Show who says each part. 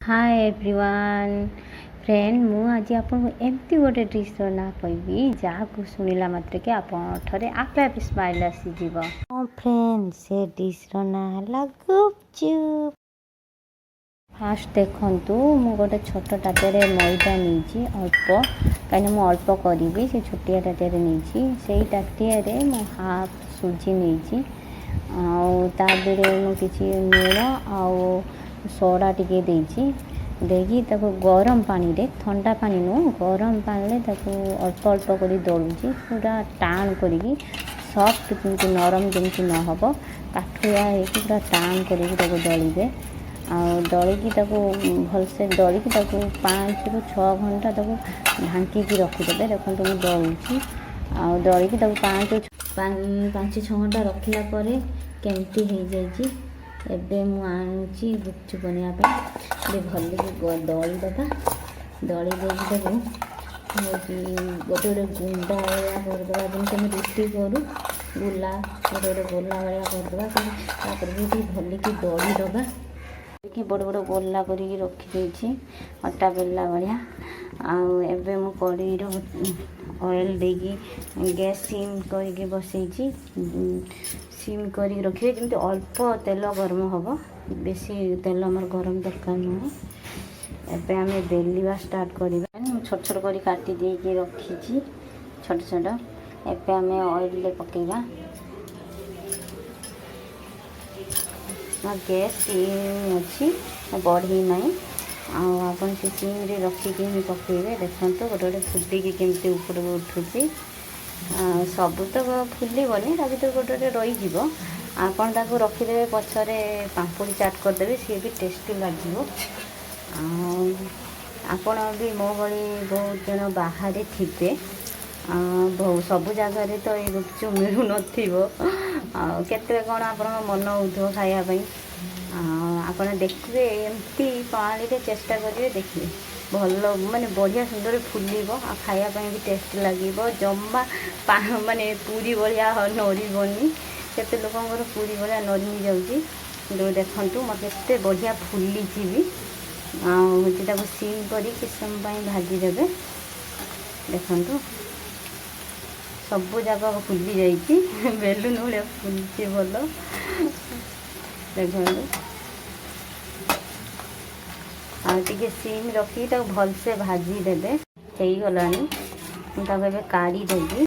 Speaker 1: Hi everyone friend मु आज आपको एमती गोटे डिशर ना कहबी जहाँ को शुणिला मात्र के आपे आपे स्माइल आसीज। हाँ फ्रेंड से डिशर ना है गुपचुप। फास्ट देखु मु गोटे छोट टाटे मैदा नहीं अल्प कहीं मुझे अल्प करी से छोटिया टाटे नहीं टाटे मु हाफ सुजी नहीं किसी लुण आ सोडा टिके देगी गरम पानी रे ठंडा पानी नु गरम पानी अल्प अल्प कर दलुची पूरा टाण करी सफ्ट जमी नरम जमी न हम काठुआ हो पूरा टाण कर दलिबे दलिकी भलसे दलिकी 5 ରୁ 6 घंटा ढांकी रखिदे। देखो मुझे दलुची दलिकी 5-6 घंटा रखला केमती हो जाए एबे मु आनुची गुपचुप बनाइए भल दलिदेबा दली देगी गोटे गोटे गुंडा भाया करदे जमी रुटी करूँ गोला गोटे गोटे गोला भाया करदे भी भलिकी दलिदबा कि बड़ बड़ गोला कर रखी अटा बेला भाया आबे मु कड़े ऑयल देगी गैस सिम करके बसई सिम कर रखिए जमी अल्प तेल गरम हम बेसी तेल आम गरम दरकार नुह। एबे आम बेलिया स्टार्ट करवा छोट छोट कर काटी देके रखी छोट छोट एबे आम ऑयल पकेगा गैस सिम अच्छी बढ़ी ना आप सिम रखिकी पकेबे। देखो गोटे गोटे फुटिकी केमती ऊपर उठुची सबू तो फुलबनी ता भर गोटे गोटे रही आपन ताको रखिदे पछरे पांपड़ी चाट करदे सी भी टेस्टी लगे। आपण भी मो भली बहुत जन बाहर थे सबु जगार तो ये गुपचुप मिलू नते कौन आप मन हो खायापी आप देखिए एमती प्रणाली चेष्टा करेंगे देखिए भल माने बढ़िया सुंदर फुलब आ खायापी भी टेस्ट लगे जमा माने पूरी भाया नरबनी केते लोकंर पूरी भाया नरमी जाऊँगी देखु मत के बढ़िया फुली भी हूँ सिम कर समय भाजीदेवे। देखु सबू जगह फुली जाइए बेलून भाया फुलची भल देखो आगे सिम रखी भलसे भाजीदेवे हो गलानी काढ़ी देवी